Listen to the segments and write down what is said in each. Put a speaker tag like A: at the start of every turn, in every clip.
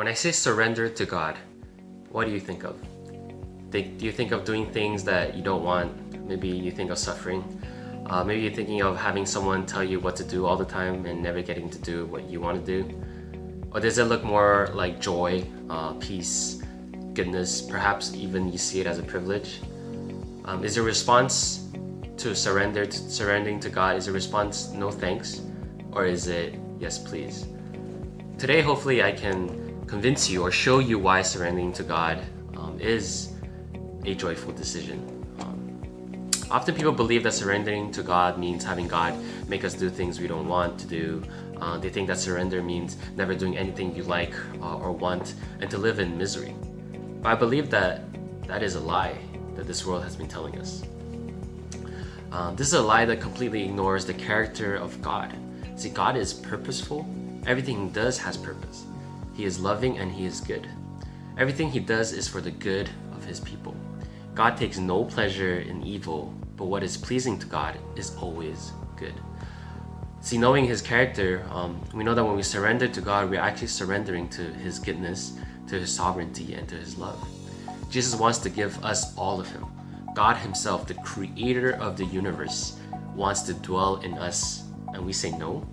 A: When I say surrender to God, what do you think of? Do you think of doing things that you don't want? Maybe you think of suffering. Maybe you're thinking of having someone tell you what to do all the time and never getting to do what you want to do. Or does it look more like joy, peace, goodness? Perhaps even you see it as a privilege. Is your response to surrendering to God, is a response no thanks? Or is it yes please? Today hopefully I can convince you or show you why surrendering to God is a joyful decision. Often people believe that surrendering to God means having God make us do things we don't want to do. They think that surrender means never doing anything you like or want and to live in misery. But I believe that that is a lie that this world has been telling us. This is a lie that completely ignores the character of God. See, God is purposeful. Everything He does has purpose. He is loving and He is good. Everything He does is for the good of His people. God takes no pleasure in evil, but what is pleasing to God is always good. See, knowing His character, we know that when we surrender to God, we're actually surrendering to His goodness, to His sovereignty, and to His love. Jesus wants to give us all of Him. God Himself, the creator of the universe, wants to dwell in us, and we say no.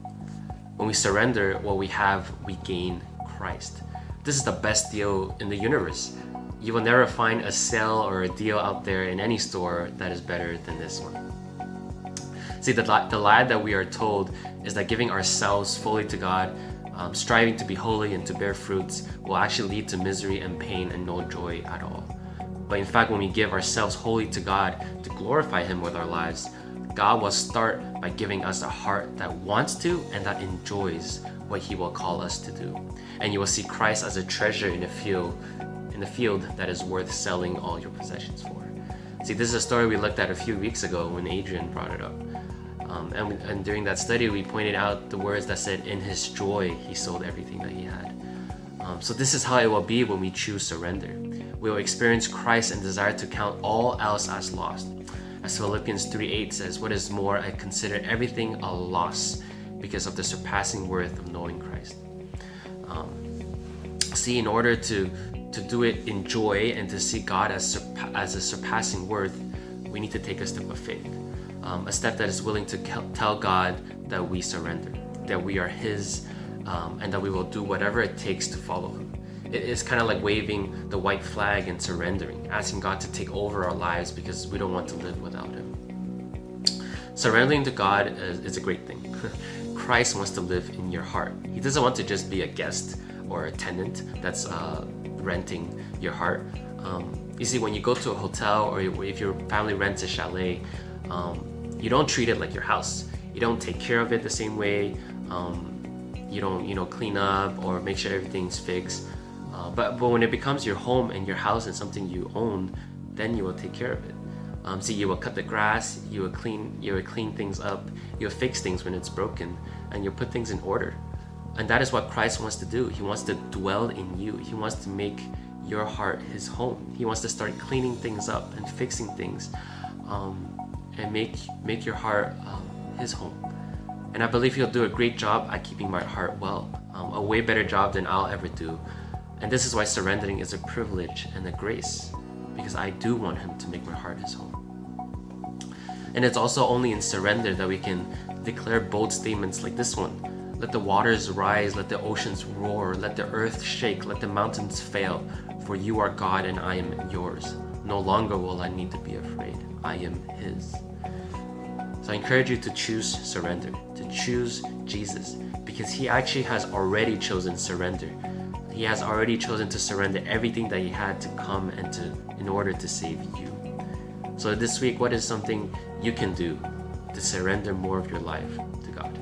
A: When we surrender what we have, we gain Christ. This is the best deal in the universe. You will never find a sale or a deal out there in any store that is better than this one. See, the lie that we are told is that giving ourselves fully to God, striving to be holy and to bear fruits, will actually lead to misery and pain and no joy at all. But in fact, when we give ourselves wholly to God to glorify Him with our lives, God will start by giving us a heart that wants to and that enjoys what He will call us to do. And you will see Christ as a treasure in the field that is worth selling all your possessions for. See, this is a story we looked at a few weeks ago when Adrian brought it up. And during that study, we pointed out the words that said, in His joy, He sold everything that He had. So this is how it will be when we choose surrender. We will experience Christ and desire to count all else as lost. As Philippians 3:8 says, what is more, I consider everything a loss because of the surpassing worth of knowing Christ. See, in order to do it in joy and to see God as a surpassing worth, we need to take a step of faith. A step that is willing to tell God that we surrender, that we are His, and that we will do whatever it takes to follow Him. It is kind of like waving the white flag and surrendering, asking God to take over our lives because we don't want to live without Him. Surrendering to God is a great thing. Christ wants to live in your heart. He doesn't want to just be a guest or a tenant that's renting your heart. You see, when you go to a hotel or if your family rents a chalet, you don't treat it like your house. You don't take care of it the same way. You don't clean up or make sure everything's fixed. But when it becomes your home and your house and something you own, then you will take care of it. See, you will cut the grass, you will clean things up, you'll fix things when it's broken, and you'll put things in order. And that is what Christ wants to do. He wants to dwell in you. He wants to make your heart His home. He wants to start cleaning things up and fixing things, and make your heart His home. And I believe He'll do a great job at keeping my heart well, a way better job than I'll ever do. And this is why surrendering is a privilege and a grace, because I do want Him to make my heart His home. And it's also only in surrender that we can declare bold statements like this one. Let the waters rise, let the oceans roar, let the earth shake, let the mountains fail, for you are God and I am yours. No longer will I need to be afraid. I am His. So I encourage you to choose surrender, to choose Jesus, because He actually has already chosen surrender. He has already chosen to surrender everything that He had to come in order to save you. So this week, what is something you can do to surrender more of your life to God?